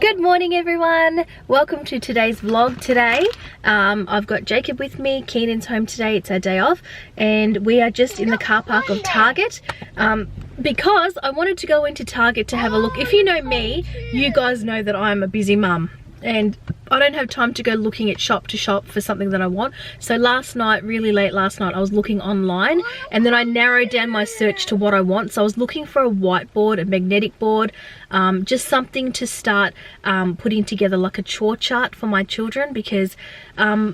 Good morning everyone, welcome to today's vlog. Today I've got Jacob with me. Keenan's home today, it's our day off, and we are just in the car park of Target because I wanted to go into Target to have a look. If you know me, you guys know that I'm a busy mum and I don't have time to go looking at shop to shop for something that I want. So last night, really late last night, I was looking online and then I narrowed down my search to what I want. So I was looking for a whiteboard, a magnetic board, just something to start putting together like a chore chart for my children, because I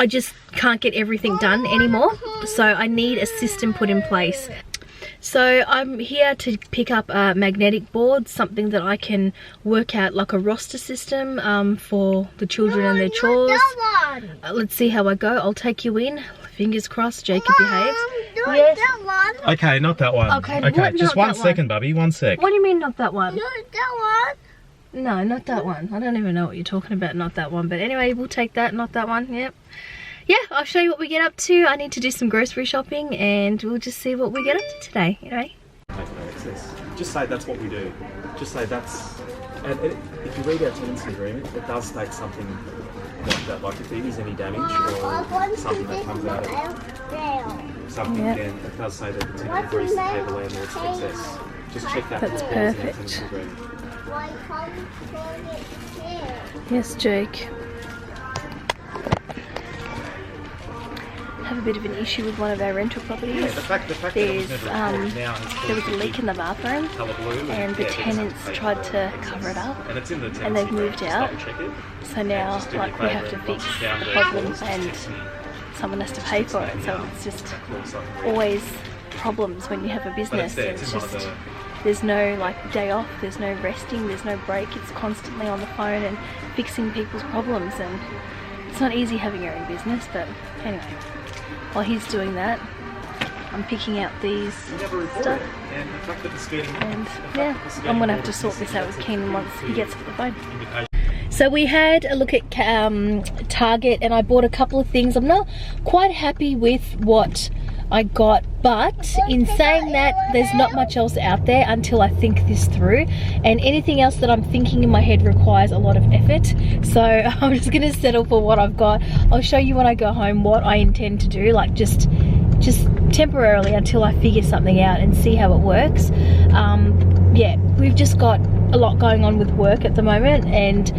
just can't get everything done anymore. So I need a system put in place. So I'm here to pick up a magnetic board, something that I can work out like a roster system for the children and their chores. Let's see how I go. I'll take you in. Fingers crossed Jacob behaves. Yes. Okay, not that one. Okay, just one second, Bubby, 1 sec. What do you mean not that one? Not that one. No, not that one. I don't even know what you're talking about, not that one. But anyway, we'll take that, not that one. Yep. Yeah, I'll show you what we get up to. I need to do some grocery shopping and we'll just see what we get up to today, anyway. Just say that's what we do. Just say that's... And if you read our tenancy agreement, it does state something like that. Like if there is any damage or something that comes out of something, then it does say that the tenant agrees to pay the landlord's excess. Just check that. That's perfect. Yes, Jake. Have a bit of an issue with one of our rental properties. Yeah, the fact there was a leak in the bathroom and the tenants tried to cover it up and they've moved out. So now like we have to fix the problem and someone has to pay for it. So it's just always problems when you have a business. It's just, there's no like day off, there's no resting, there's no break. It's constantly on the phone and fixing people's problems, and it's not easy having your own business. But anyway, while he's doing that, I'm picking out these stuff, and yeah, I'm gonna have to sort this out with Keenan once he gets off the phone. So we had a look at Target and I bought a couple of things. I'm not quite happy with what I got, but in saying that, there's not much else out there until I think this through, and anything else that I'm thinking in my head requires a lot of effort. So I'm just gonna settle for what I've got. I'll show you when I go home what I intend to do, like just temporarily until I figure something out and see how it works. Yeah, we've just got a lot going on with work at the moment, and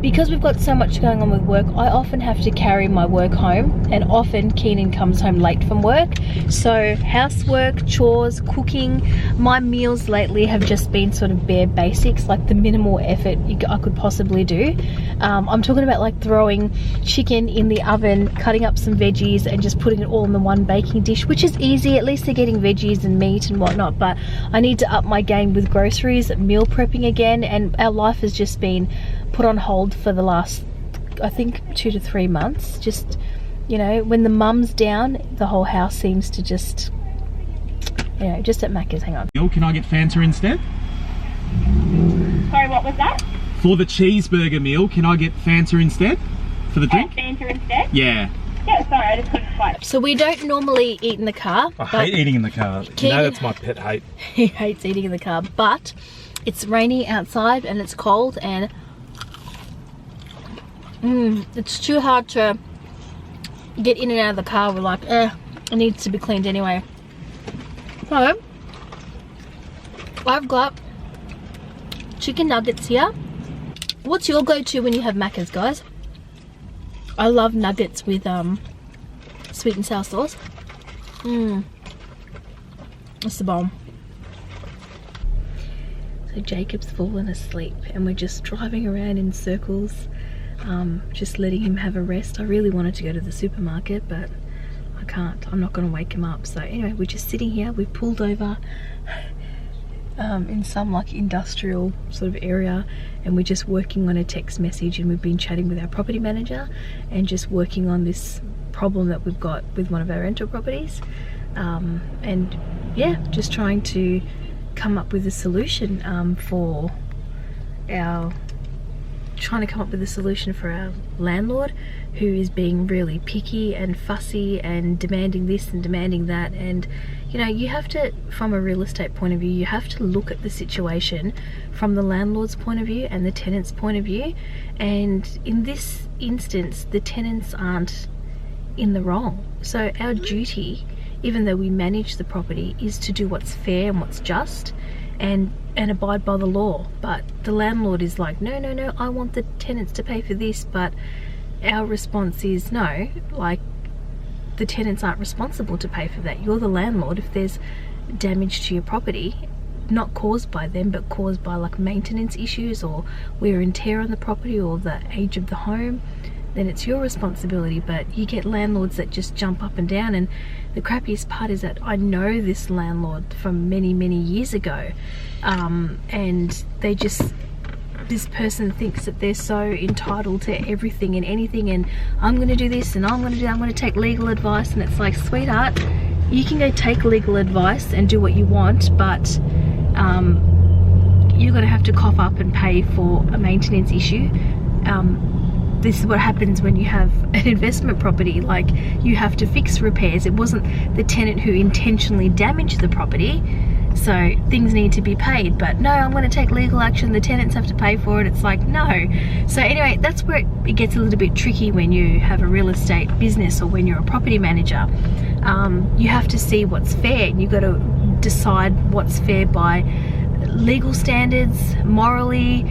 because we've got so much going on with work, I often have to carry my work home, and often Keenan comes home late from work. So housework, chores, cooking, my meals lately have just been sort of bare basics, like the minimal effort I could possibly do. I'm talking about like throwing chicken in the oven, cutting up some veggies and just putting it all in the one baking dish, which is easy. At least they're getting veggies and meat and whatnot, but I need to up my game with groceries, meal prepping again, and our life has just been put on hold for the last, I think, 2 to 3 months. Just, you know, when the mum's down, the whole house seems to just, you know, just at Macca's. Hang on. Can I get Fanta instead? Sorry, what was that? For the cheeseburger meal, can I get Fanta instead? For the drink? Fanta instead? Yeah. Yeah, sorry, I just couldn't quite. So we don't normally eat in the car. I hate eating in the car. You know that's my pet hate. He hates eating in the car, but it's rainy outside and it's cold, and it's too hard to get in and out of the car. We're like, it needs to be cleaned anyway. So I've got chicken nuggets here. What's your go-to when you have Macca's, guys? I love nuggets with sweet and sour sauce. That's the bomb. So Jacob's fallen asleep and we're just driving around in circles, just letting him have a rest. I really wanted to go to the supermarket, but I can't. I'm not going to wake him up. So anyway, we're just sitting here. We pulled over in some like industrial sort of area, and we're just working on a text message, and we've been chatting with our property manager and just working on this problem that we've got with one of our rental properties, and yeah, just trying to come up with a solution for our trying to come up with a solution for our landlord, who is being really picky and fussy and demanding this and demanding that. And you know, you have to, from a real estate point of view, you have to look at the situation from the landlord's point of view and the tenant's point of view. And in this instance, the tenants aren't in the wrong. So our duty, even though we manage the property, is to do what's fair and what's just and abide by the law. But the landlord is like, no, no, no, I want the tenants to pay for this. But our response is no, like, the tenants aren't responsible to pay for that. You're the landlord. If there's damage to your property, not caused by them but caused by like maintenance issues or wear and tear on the property or the age of the home, then it's your responsibility. But you get landlords that just jump up and down. And the crappiest part is that I know this landlord from many years ago, and they just, this person thinks that they're so entitled to everything and anything, and I'm going to do this and I'm going to take legal advice. And it's like, sweetheart, you can go take legal advice and do what you want, but you're going to have to cough up and pay for a maintenance issue. This is what happens when you have an investment property. Like, you have to fix repairs. It wasn't the tenant who intentionally damaged the property, so things need to be paid. But no, I'm going to take legal action, the tenants have to pay for it. It's like, no. So anyway, that's where it gets a little bit tricky when you have a real estate business or when you're a property manager. You have to see what's fair, and you've got to decide what's fair by legal standards, morally,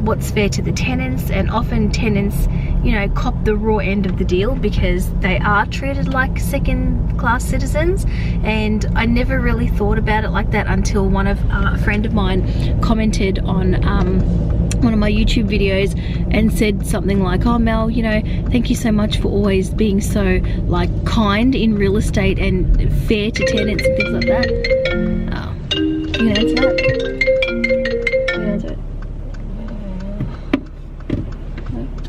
what's fair to the tenants. And often tenants, you know, cop the raw end of the deal because they are treated like second-class citizens. And I never really thought about it like that until a friend of mine commented on one of my YouTube videos and said something like, oh Mel, you know, thank you so much for always being so like kind in real estate and fair to tenants and things like that. Oh, you can answer that? You can answer it?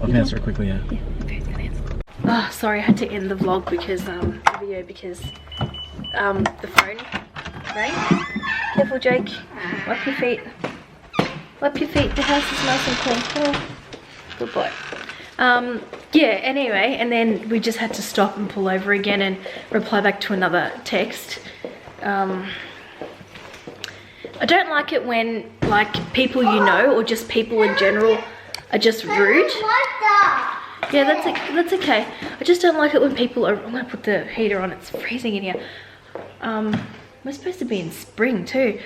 I can answer it quickly, yeah. Yeah, okay, it's gonna answer. Oh, sorry, I had to end the vlog because the video because the phone rang. Careful, Jake. Wipe your feet. Wipe your feet. The house is nice and clean. Oh, good boy. Yeah. Anyway, and then we just had to stop and pull over again and reply back to another text. I don't like it when like people you know or just people in general are just rude. Yeah, that's okay. I just don't like it when people are. I'm gonna put the heater on. It's freezing in here. We're supposed to be in spring too.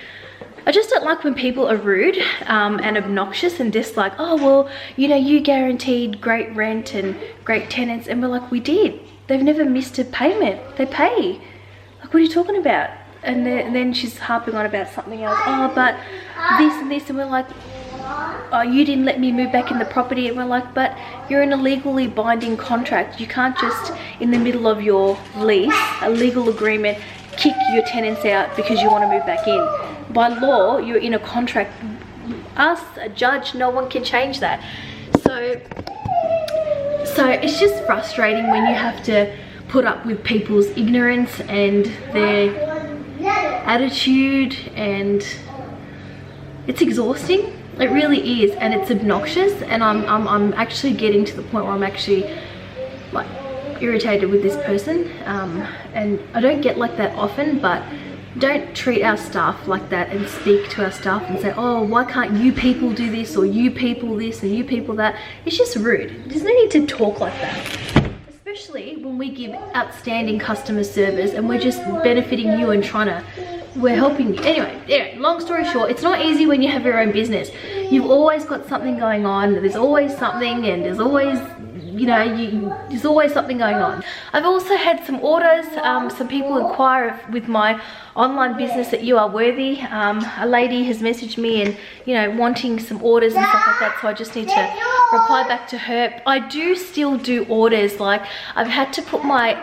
I just don't like when people are rude and obnoxious and just like, oh well, you know, you guaranteed great rent and great tenants, and we're like, we did. They've never missed a payment. They pay. Like, what are you talking about? And then she's harping on about something else. Oh, but this and this, and we're like, oh, you didn't let me move back in the property. And we're like, but you're in a legally binding contract. You can't just, in the middle of your lease, a legal agreement, kick your tenants out because you want to move back in. By law, you're in a contract. Us, a judge, no one can change that. So it's just frustrating when you have to put up with people's ignorance and their attitude, and it's exhausting. It really is, and it's obnoxious. And I'm actually getting to the point where I'm actually like irritated with this person. And I don't get like that often, but don't treat our staff like that and speak to our staff and say, oh, why can't you people do this, or you people this and you people that. It's just rude. There's no need to talk like that, especially when we give outstanding customer service and we're just benefiting you and we're helping you. Anyway, long story short, it's not easy when you have your own business. You've always got something going on. There's always something, and there's always, you know, there's always something going on. I've also had some orders. Some people inquire with my online business that you are worthy. A lady has messaged me and, you know, wanting some orders and stuff like that, so I just need to reply back to her. I do still do orders. Like, I've had to put my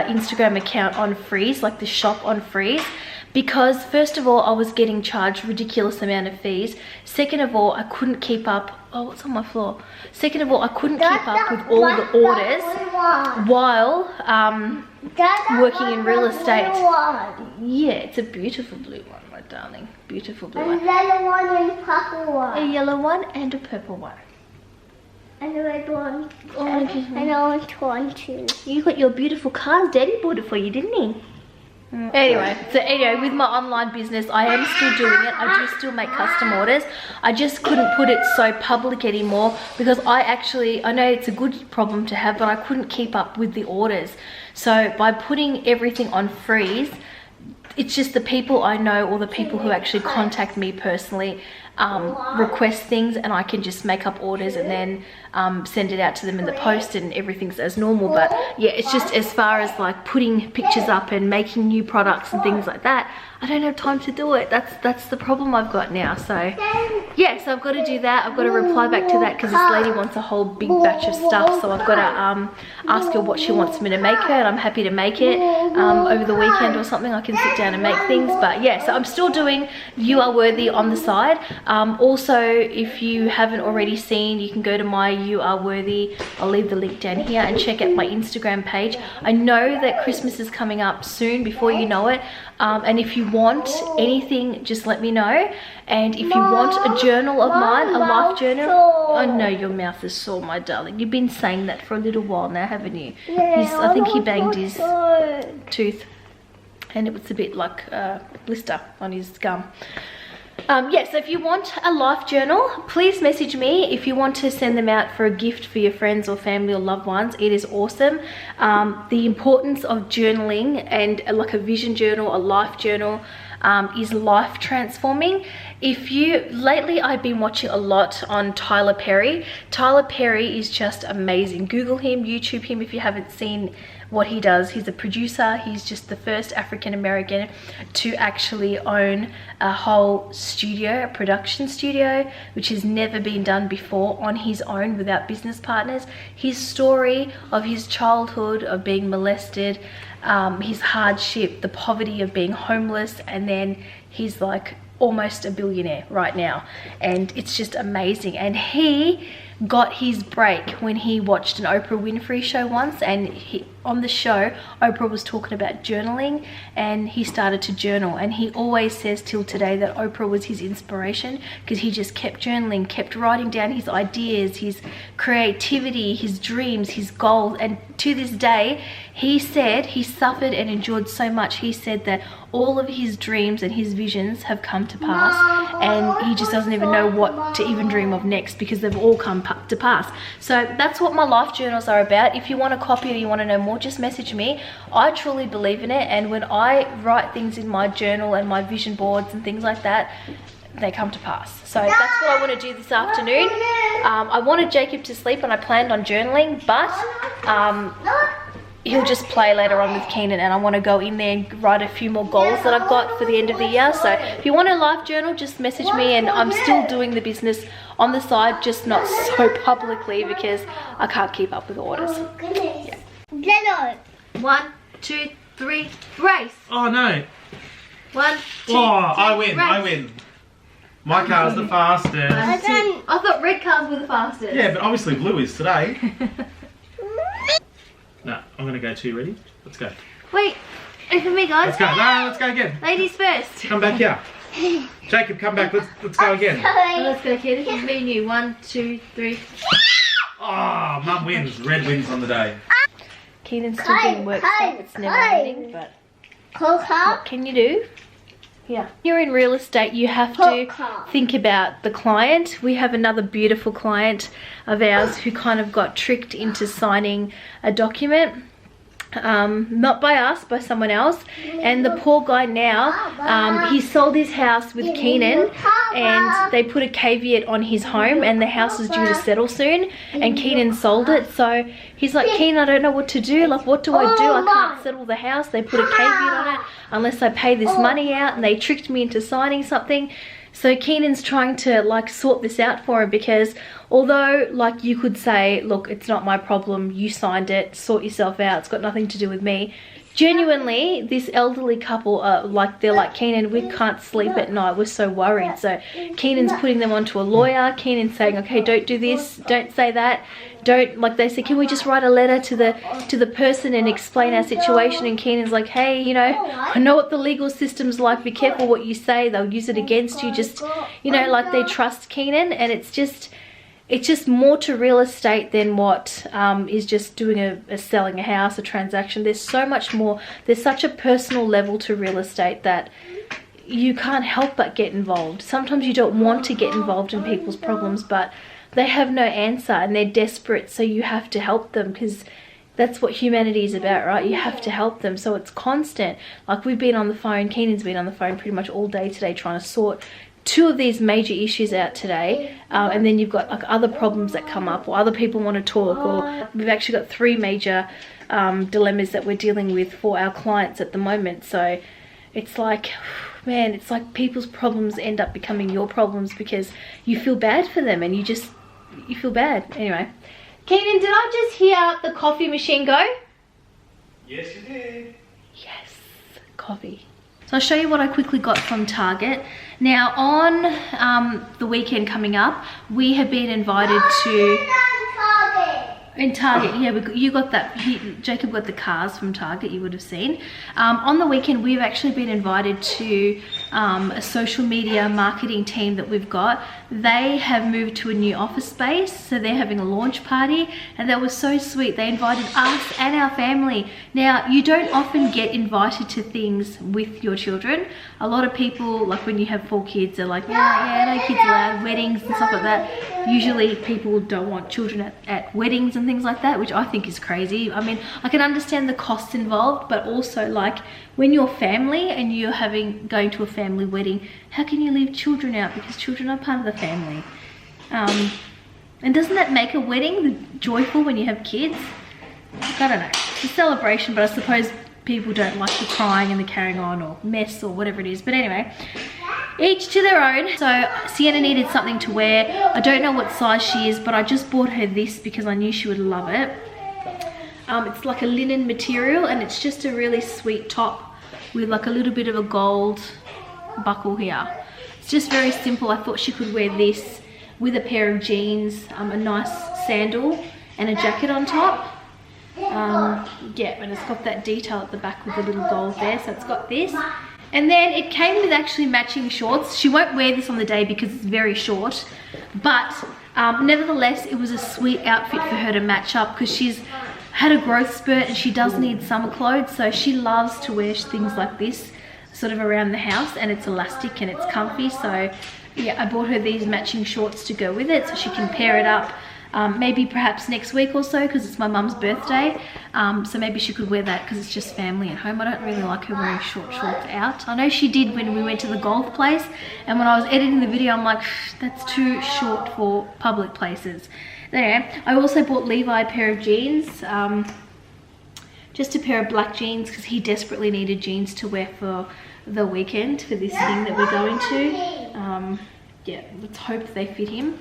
Instagram account on freeze, like the shop on freeze, because first of all, I was getting charged ridiculous amount of fees. Second of all, I couldn't keep up. Oh, what's on my floor? Second of all, I couldn't keep up with all the orders while working in real estate. Yeah, it's a beautiful blue one, my darling. Beautiful blue one. A yellow one and a purple one. A yellow one and a purple one. And the red one. Oh, And I want one too. you got your beautiful cars. Daddy bought it for you, didn't he? Anyway, with my online business, I am still doing it. I do still make custom orders. I just couldn't put it so public anymore because I know it's a good problem to have, but I couldn't keep up with the orders. So by putting everything on freeze, it's just the people I know or the people who actually contact me personally request things, and I can just make up orders and then send it out to them in the post, and everything's as normal. But yeah, it's just as far as like putting pictures up and making new products and things like that, I don't have time to do it. That's the problem I've got now. So yeah, so I've got to do that. I've got to reply back to that because this lady wants a whole big batch of stuff, so I've got to ask her what she wants me to make her, and I'm happy to make it over the weekend or something. I can sit down and make things. But yeah, so I'm still doing You Are Worthy on the side. Also, if you haven't already seen, you can go to my You Are Worthy, I'll leave the link down here, and check out my Instagram page. I know that Christmas is coming up soon, before you know it, and if you want anything, just let me know. And if you want a journal of mine, a life journal, I know your mouth is sore, my darling. You've been saying that for a little while now, haven't you? I think he banged his tooth and it was a bit like a blister on his gum. Yeah, so if you want a life journal, please message me. If you want to send them out for a gift for your friends or family or loved ones, it is awesome. The importance of journaling, and like a vision journal, a life journal, is life transforming. Lately I've been watching a lot on Tyler Perry. Tyler Perry is just amazing. Google him, YouTube him if you haven't seen what he does. He's a producer. He's just the first African American to actually own a whole studio, a production studio, which has never been done before on his own without business partners. His story of his childhood, of being molested, his hardship, the poverty of being homeless, and then he's like almost a billionaire right now, and it's just amazing. And he got his break when he watched an Oprah Winfrey show once, and on the show Oprah was talking about journaling, and he started to journal, and he always says till today that Oprah was his inspiration because he just kept journaling, kept writing down his ideas, his creativity, his dreams, his goals. And to this day, he said he suffered and endured so much. He said that all of his dreams and his visions have come to pass, and he just doesn't even know what to even dream of next because they've all come to pass. So that's what my life journals are about. If you want a copy or you want to know more, just message me. I truly believe in it, and when I write things in my journal and my vision boards and things like that, they come to pass. So that's what I want to do this afternoon. I wanted Jacob to sleep and I planned on journaling, but he'll just play later on with Keenan, and I want to go in there and write a few more goals that I've got for the end of the year. So if you want a life journal, just message me, and I'm still doing the business on the side, just not so publicly because I can't keep up with orders. Yeah. 1, 2, 3, race. Oh no. 1, 2, I 3, win, race. I win. My car's the fastest. 1, 2. I thought red cars were the fastest. Yeah, but obviously blue is today. No, I'm gonna go 2. Ready? Let's go. Wait, for me, guys. Let's go. No, let's go again. Ladies first. Come back here. Jacob, come back. Let's go again. Let's go, kid. This is me and you. 1, 2, 3. Oh, Mum wins. Red wins on the day. Keenan's still doing work stuff. It's never ending, but what can you do? Yeah. You're in real estate, you have to think about the client. We have another beautiful client of ours who kind of got tricked into signing a document. Not by us, by someone else, and the poor guy now, he sold his house with Keenan, and they put a caveat on his home, and the house is due to settle soon, and Keenan sold it. So he's like, Keenan, I don't know what to do. Like, what do? I can't settle the house. They put a caveat on it unless I pay this money out, and they tricked me into signing something. So Keenan's trying to like sort this out for him, because although like you could say, look, it's not my problem, you signed it, sort yourself out, it's got nothing to do with me. Genuinely, this elderly couple are like, they're like, Keenan, we can't sleep at night, we're so worried. So Keenan's putting them onto a lawyer. Keenan's saying, okay, don't do this, don't say that, don't, like they say, can we just write a letter to the person and explain our situation? And Keenan's like, hey, you know, I know what the legal system's like, be careful what you say, they'll use it against you. Just, you know, like they trust Keenan, and it's just, it's just more to real estate than what is just doing a selling a house, a transaction. There's so much more. There's such a personal level to real estate that you can't help but get involved. Sometimes you don't want to get involved in people's problems, but they have no answer and they're desperate, so you have to help them, because that's what humanity is about, right? You have to help them. So it's constant. Like, we've been on the phone, Keenan's been on the phone pretty much all day today trying to sort 2 of these major issues out today, and then you've got like other problems that come up, or other people want to talk, or we've actually got 3 major dilemmas that we're dealing with for our clients at the moment. So it's like, man, it's like people's problems end up becoming your problems because you feel bad for them, and you feel bad. Anyway, Keenan, did I just hear the coffee machine go? Yes, you did. Yes, coffee. So I'll show you what I quickly got from Target. Now, on the weekend coming up, we have been invited to... In Target, yeah, you got that. Jacob got the cars from Target, you would have seen. On the weekend, we've actually been invited to a social media marketing team that we've got. They have moved to a new office space, so they're having a launch party, and that was so sweet. They invited us and our family. Now, you don't often get invited to things with your children. A lot of people, like when you have 4 kids, they're like, yeah, no kids allowed, weddings and stuff like that. Usually people don't want children at weddings and things like that, which I think is crazy. I mean, I can understand the costs involved, but also like when you're family and you're going to a family wedding, how can you leave children out? Because children are part of the family. And doesn't that make a wedding joyful when you have kids? I don't know. It's a celebration, but I suppose people don't like the crying and the carrying on or mess or whatever it is. But anyway, each to their own. So Sienna needed something to wear. I don't know what size she is, but I just bought her this because I knew she would love it. It's like a linen material, and it's just a really sweet top with like a little bit of a gold buckle here. It's just very simple. I thought she could wear this with a pair of jeans, a nice sandal and a jacket on top. Yeah, and it's got that detail at the back with the little gold there, so it's got this. And then it came with actually matching shorts. She won't wear this on the day because it's very short, but nevertheless, it was a sweet outfit for her to match up because she's had a growth spurt and she does need summer clothes, so she loves to wear things like this sort of around the house, and it's elastic and it's comfy. So yeah, I bought her these matching shorts to go with it so she can pair it up. Maybe perhaps next week or so, because it's my mum's birthday, so maybe she could wear that because it's just family at home. I don't really like her wearing short shorts out. I know she did when we went to the golf place, and when I was editing the video I'm like, that's too short for public places. Anyway, I also bought Levi a pair of jeans, just a pair of black jeans because he desperately needed jeans to wear for the weekend for this thing that we're going to. Yeah, let's hope they fit him.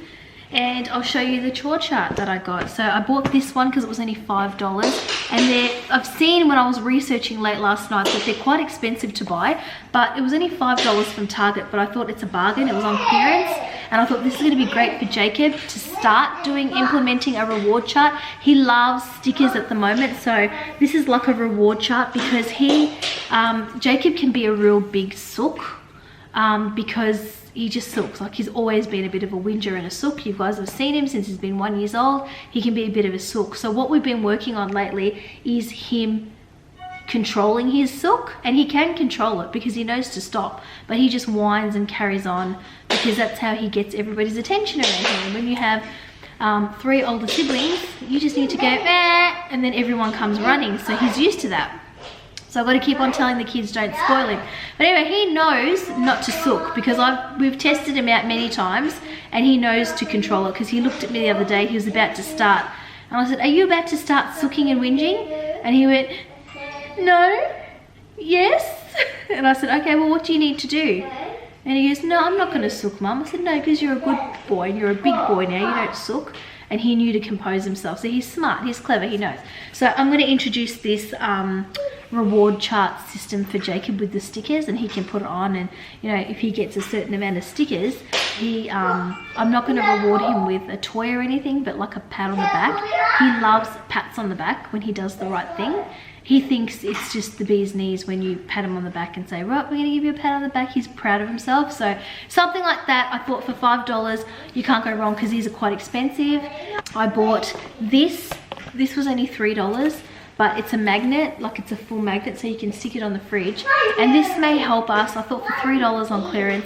And I'll show you the chore chart that I got. So I bought this one because it was only $5, and I've seen when I was researching late last night that they're quite expensive to buy, but it was only $5 from Target, but I thought it's a bargain. It was on clearance, and I thought this is going to be great for Jacob to start implementing a reward chart. He loves stickers at the moment, so this is like a reward chart because Jacob can be a real big sook, because he just sooks. Like, he's always been a bit of a whinger and a sook. You guys have seen him since he's been 1 year old. He can be a bit of a sook. So what we've been working on lately is him controlling his sook, and he can control it because he knows to stop, but he just whines and carries on because that's how he gets everybody's attention around him. And when you have 3 older siblings, you just need to go bah, and then everyone comes running. So he's used to that. So I've got to keep on telling the kids don't spoil him. But anyway, he knows not to sook because we've tested him out many times, and he knows to control it because he looked at me the other day. He was about to start, and I said, "Are you about to start sooking and whinging?" And he went, "No, yes." And I said, "Okay, well, what do you need to do?" And he goes, "No, I'm not going to sook, Mum." I said, "No, because you're a good boy and you're a big boy now. You don't sook." and he knew to compose himself. So he's smart, he's clever, he knows. So I'm going to introduce this reward chart system for Jacob with the stickers, and he can put it on, and you know, if he gets a certain amount of stickers, he I'm not going to reward him with a toy or anything, but like a pat on the back. He loves pats on the back when he does the right thing. He thinks it's just the bee's knees when you pat him on the back and say, right, we're going to give you a pat on the back. He's proud of himself. So something like that, I thought for $5, you can't go wrong, because these are quite expensive. I bought this. This was only $3, but it's a magnet, like it's a full magnet, so you can stick it on the fridge. And this may help us. I thought for $3 on clearance,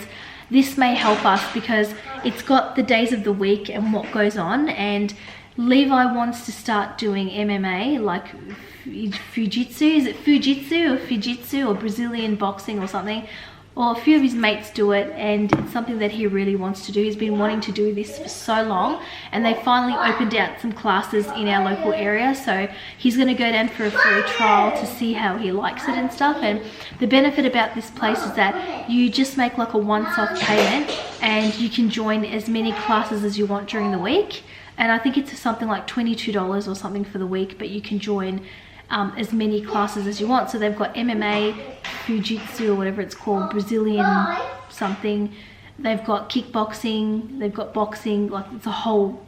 this may help us because it's got the days of the week and what goes on. And Levi wants to start doing MMA, like Fujitsu. Is it Fujitsu or Brazilian boxing or something? Well, a few of his mates do it, and it's something that he really wants to do. He's been wanting to do this for so long, and they finally opened out some classes in our local area. So he's going to go down for a free trial to see how he likes it and stuff. And the benefit about this place is that you just make like a once-off payment, and you can join as many classes as you want during the week. And I think it's something like $22 or something for the week, but you can join as many classes as you want. So they've got MMA, Fujitsu or whatever it's called, Brazilian something. They've got kickboxing, they've got boxing, like it's a whole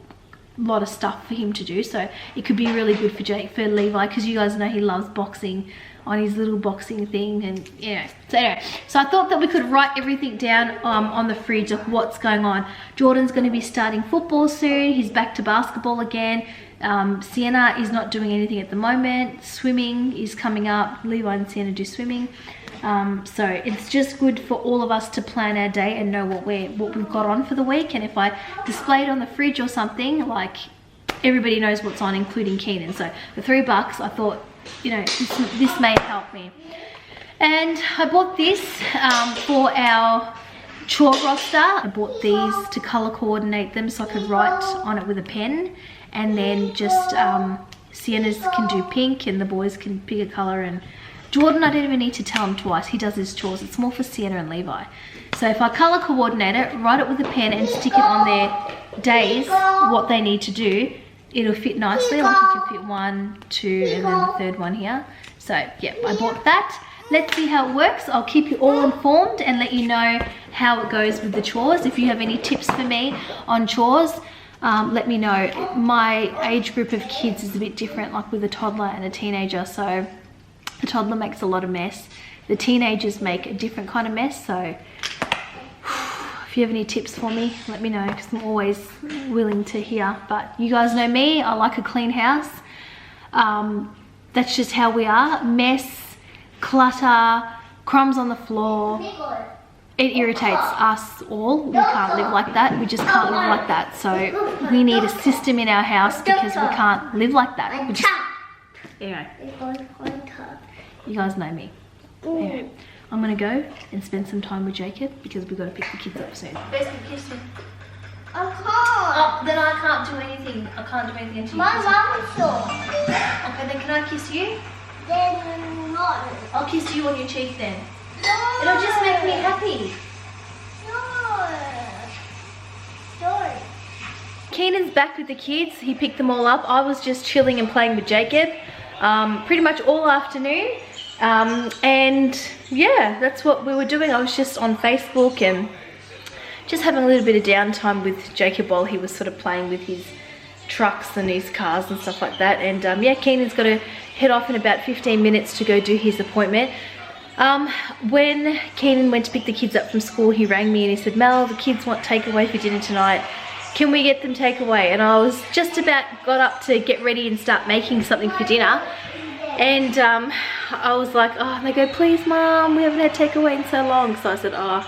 lot of stuff for him to do. So it could be really good for Levi, because you guys know he loves boxing on his little boxing thing, and you know. So anyway, so I thought that we could write everything down on the fridge of what's going on. Jordan's going to be starting football soon. He's back to basketball again. Sienna is not doing anything at the moment. Swimming is coming up. Levi and Sienna do swimming. So it's just good for all of us to plan our day and know what we've got on for the week. And if I display it on the fridge or something, like everybody knows what's on, including Keenan. So for $3, I thought, you know, this may help me. And I bought this for our Chore roster. I bought these to color coordinate them so I could write on it with a pen. And then just Sienna's can do pink and the boys can pick a color, and Jordan, I don't even need to tell him twice, he does his chores. It's more for Sienna and Levi. So if I color coordinate it, write it with a pen and stick it on their days, what they need to do, it'll fit nicely. Like you can fit 1, 2, and then the third one here. So yeah, I bought that. Let's see how it works. I'll keep you all informed and let you know how it goes with the chores. If you have any tips for me on chores, let me know. My age group of kids is a bit different, like with a toddler and a teenager. So the toddler makes a lot of mess. The teenagers make a different kind of mess. So if you have any tips for me, let me know, because I'm always willing to hear. But you guys know me, I like a clean house. That's just how we are. Mess, clutter, crumbs on the floor. It irritates us all. We can't live like that. We just can't live like that. So we need a system in our house because we can't live like that. We just, anyway, you guys know me. Anyway, I'm gonna go and spend some time with Jacob because we've got to pick the kids up soon. Kiss him. I can't. Oh, then I can't do anything. I can't do anything until you kiss me. My mum saw. Okay, then can I kiss you? Then no. I'll kiss you on your cheek then. No. It'll just make me happy. No. Sorry. Keenan's back with the kids. He picked them all up. I was just chilling and playing with Jacob pretty much all afternoon. And yeah, that's what we were doing. I was just on Facebook and just having a little bit of downtime with Jacob while he was sort of playing with his trucks and his cars and stuff like that. And yeah, Keenan's got to head off in about 15 minutes to go do his appointment. When Keenan went to pick the kids up from school, he rang me and he said, Mel, the kids want takeaway for dinner tonight. Can we get them takeaway? And I was just about got up to get ready and start making something for dinner. And I was like, oh, and they go, please Mom, we haven't had takeaway in so long. So I said, oh,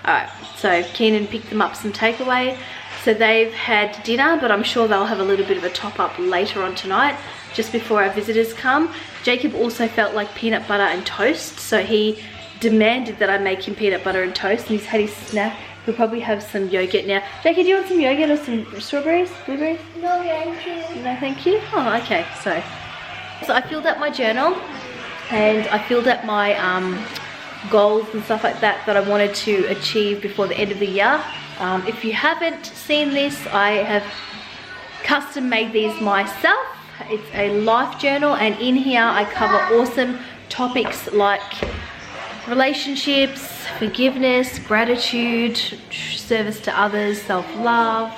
alright. So Keenan picked them up some takeaway. So they've had dinner, but I'm sure they'll have a little bit of a top up later on tonight, just before our visitors come. Jacob also felt like peanut butter and toast, so he demanded that I make him peanut butter and toast, and he's had his snack. He'll probably have some yogurt now. Jacob, do you want some yogurt or some strawberries, blueberries? No, thank you. No, thank you. Oh, okay. So I filled up my journal, and I filled up my goals and stuff like that I wanted to achieve before the end of the year. If you haven't seen this, I have custom made these myself. It's a life journal, and in here I cover awesome topics like relationships, forgiveness, gratitude, service to others, self-love,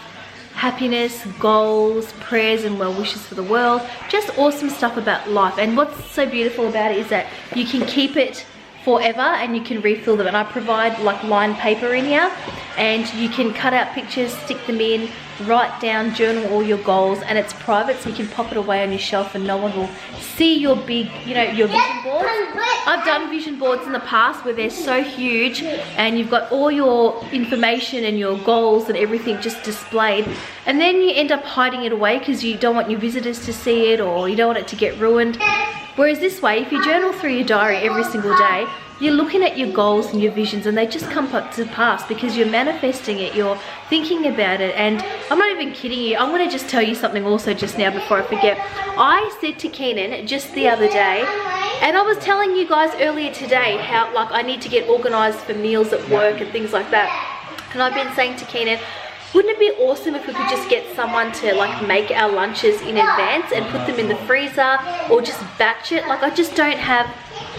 happiness, goals, prayers and well wishes for the world. Just awesome stuff about life. And what's so beautiful about it is that you can keep it forever and you can refill them. And I provide like lined paper in here, and you can cut out pictures, stick them in, write down, journal all your goals, and it's private, so you can pop it away on your shelf and no one will see your big, you know, your vision boards. I've done vision boards in the past where they're so huge and you've got all your information and your goals and everything just displayed, and then you end up hiding it away because you don't want your visitors to see it, or you don't want it to get ruined. Whereas this way, if you journal through your diary every single day, you're looking at your goals and your visions, and they just come to pass because you're manifesting it, you're thinking about it. And I'm not even kidding you, I'm gonna just tell you something also just now before I forget. I said to Keenan just the other day, and I was telling you guys earlier today how like I need to get organized for meals at work and things like that. And I've been saying to Keenan, wouldn't it be awesome if we could just get someone to like make our lunches in advance and put them in the freezer, or just batch it? Like I just don't have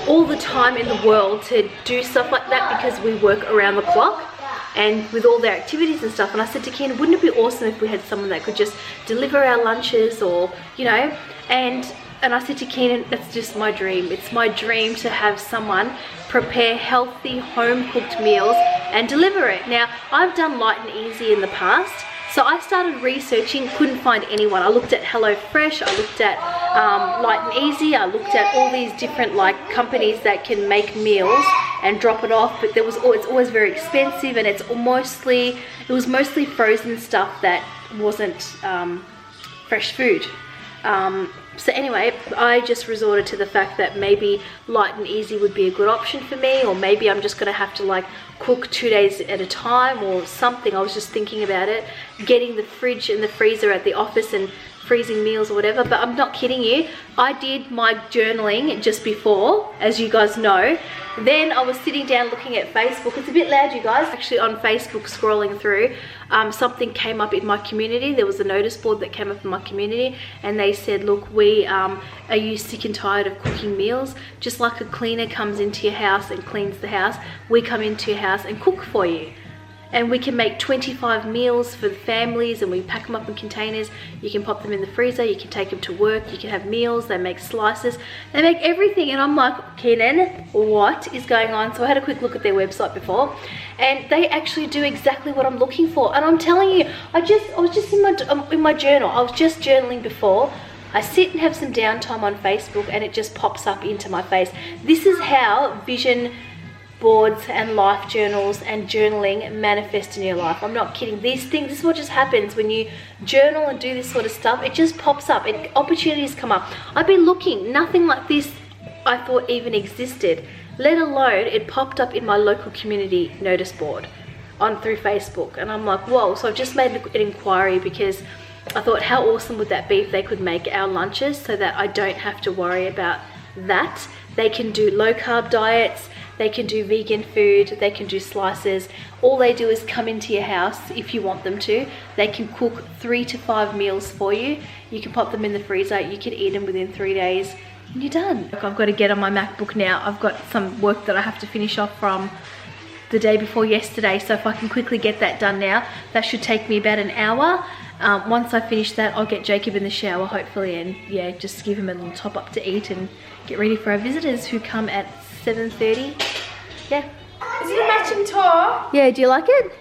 all the time in the world to do stuff like that because we work around the clock and with all their activities and stuff. And I said to Ken, wouldn't it be awesome if we had someone that could just deliver our lunches, or you know, and I said to Keenan, that's just my dream. It's my dream to have someone prepare healthy home cooked meals and deliver it. Now I've done light and easy in the past, so I started researching, couldn't find anyone. I looked at HelloFresh, I looked at Light and Easy, I looked at all these different like companies that can make meals and drop it off, but it's always very expensive, and it was mostly frozen stuff that wasn't fresh food. So anyway, I just resorted to the fact that maybe Light and Easy would be a good option for me, or maybe I'm just gonna have to like cook 2 days at a time or something. I was just thinking about it, getting the fridge and the freezer at the office and freezing meals or whatever. But I'm not kidding you, I did my journaling just before, as you guys know. Then I was sitting down looking at Facebook. It's a bit loud, you guys. Actually on Facebook, scrolling through, something came up in my community. There was a notice board that came up in my community, and they said, look, we are you sick and tired of cooking meals? Just like a cleaner comes into your house and cleans the house, we come into your house and cook for you. And we can make 25 meals for the families, and we pack them up in containers. You can pop them in the freezer, you can take them to work, you can have meals. They make slices, they make everything. And I'm like, Kenan, what is going on? So I had a quick look at their website before, and they actually do exactly what I'm looking for. And I'm telling you, I was just in my journal. I was just journaling before. I sit and have some downtime on Facebook, and it just pops up into my face. This is how vision boards and life journals and journaling manifest in your life. I'm not kidding. These things, this is what just happens when you journal and do this sort of stuff. It just pops up, opportunities come up. I've been looking, nothing like this I thought even existed, let alone it popped up in my local community notice board through Facebook. And I'm like, whoa. So I've just made an inquiry because I thought, how awesome would that be if they could make our lunches so that I don't have to worry about that. They can do low carb diets, they can do vegan food, they can do slices. All they do is come into your house if you want them to. They can cook 3 to 5 meals for you. You can pop them in the freezer, you can eat them within 3 days, and you're done. Look, I've got to get on my MacBook now. I've got some work that I have to finish off from the day before yesterday, so if I can quickly get that done now, that should take me about an hour. Once I finish that, I'll get Jacob in the shower hopefully, and yeah, just give him a little top up to eat and get ready for our visitors who come at 7:30. Yeah. Is it a matching top? Yeah, do you like it?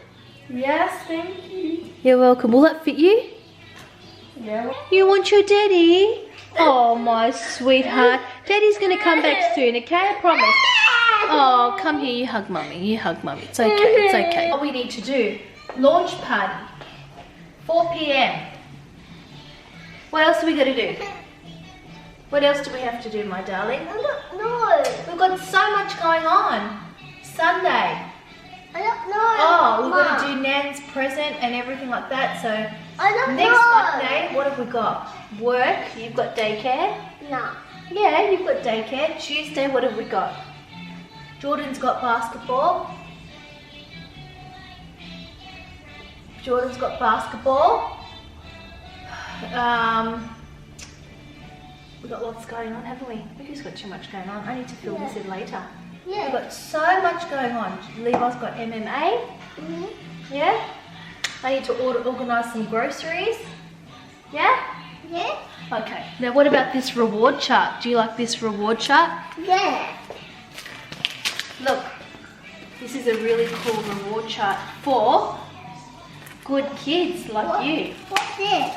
Yes, thank you. You're welcome. Will that fit you? Yeah. You want your daddy? Oh, my sweetheart. Daddy's gonna come back soon, okay? I promise. Oh, come here, you hug mummy. You hug mummy. It's okay, it's okay. What we need to do, launch party, 4 p.m. What else do we gotta do? What else do we have to do, my darling? I don't know. We've got so much going on. Sunday. I don't know. Oh, we've got Mom. to do Nan's present and everything like that. So I don't next know. Monday, what have we got? Work, you've got daycare. No. Yeah, you've got daycare. Tuesday, what have we got? Jordan's got basketball. Jordan's got basketball. we've got lots going on, haven't we? We've just got too much going on. I need to fill this in later. Yeah. We've got so much going on. Levi's got MMA. Yeah? I need to organise some groceries. Yeah? Yeah. Okay. Now what about this reward chart? Do you like this reward chart? Yeah. Look. This is a really cool reward chart for good kids like you. What's this?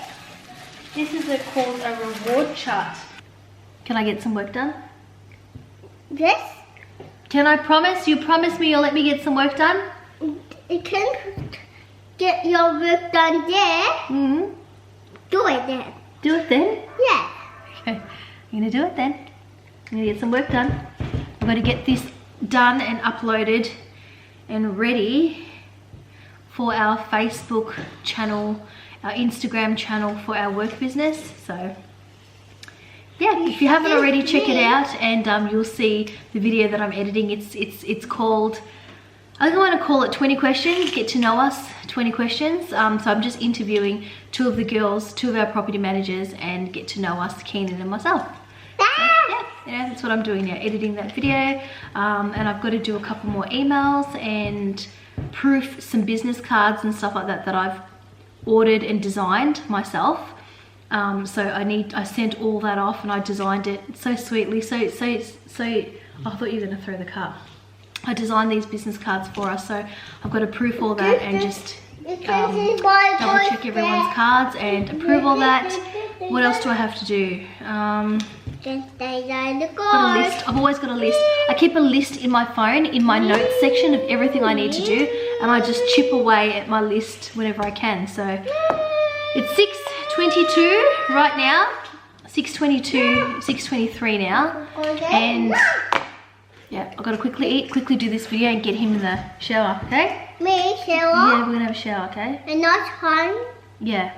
This is called a reward chart. Can I get some work done? This? Can I promise? You promise me you'll let me get some work done? You can get your work done there. Mm-hmm. Do it then. Do it then? Yeah. Okay. I'm gonna do it then. I'm gonna get some work done. I'm gonna get this done and uploaded and ready for our Facebook channel, our Instagram channel for our work business. So yeah, if you haven't already, check it out, and you'll see the video that I'm editing. It's called, I think I want to call it 20 questions, get to know us 20 questions. So I'm just interviewing two of the girls, two of our property managers, and get to know us, Kleyn and myself. So, yeah, that's what I'm doing now, editing that video. And I've got to do a couple more emails and proof some business cards and stuff like that that I've ordered and designed myself. So I sent all that off and I designed it so sweetly. So I thought you were gonna throw the car. I designed these business cards for us, so I've got to proof all that and just double check everyone's cards and approve all that. What else do I have to do? Got a list. I've always got a list. I keep a list in my phone, in my notes section of everything I need to do, and I just chip away at my list whenever I can. So it's 6:22 right now, 6:22, 6:23 now, and yeah, I've got to quickly eat, quickly do this video and get him in the shower, okay? Me, shower? Yeah, we're gonna have a shower, okay? And not home? Yeah,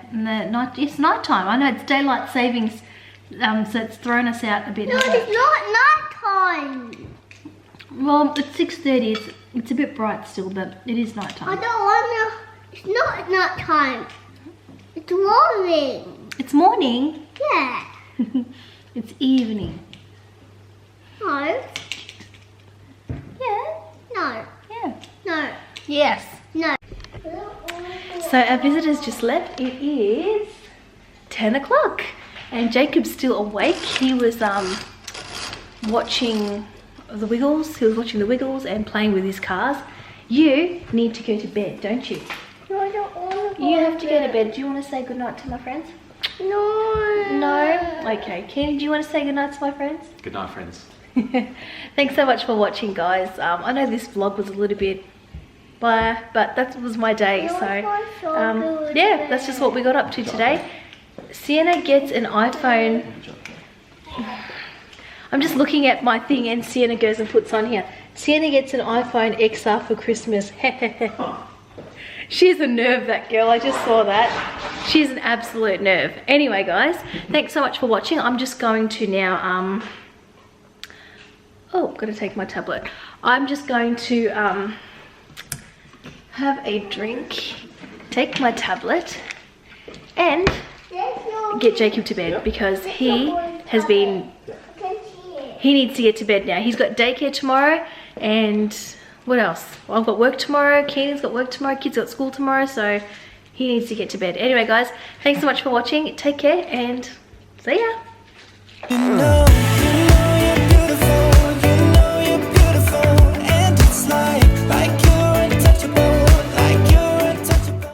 it's night time. I know it's daylight savings, so it's thrown us out a bit. No, it's not night time. Well, it's 6:30. It's a bit bright still, but it is night I time. don't want to. It's not night time. It's morning. It's morning. Yeah. It's evening. No. Yeah. No. Yeah. No. Yes. No. So our visitors just left. It is 10 o'clock and Jacob's still awake. He was watching the Wiggles. He was watching the Wiggles and playing with his cars. You need to go to bed, don't you? No, I don't want to. You have to go to bed. Do you want to say goodnight to my friends? No. No? Okay. Kenny, do you want to say goodnight to my friends? Good night, friends. Thanks so much for watching, guys. I know this vlog was a little bit blah, but that was my day. So yeah, that's just what we got up to today. Sienna gets an iPhone. I'm just looking at my thing and Sienna goes and puts on here. Sienna gets an iPhone XR for Christmas. She's a nerve, that girl. I just saw that. She's an absolute nerve. Anyway, guys, thanks so much for watching. I'm just going to now oh, gotta take my tablet. I'm just going to have a drink, take my tablet, and get Jacob to bed because he has been, he needs to get to bed now. He's got daycare tomorrow, and what else? Well, I've got work tomorrow, Keaton's got work tomorrow, kids got school tomorrow, so he needs to get to bed. Anyway, guys, thanks so much for watching. Take care and see ya.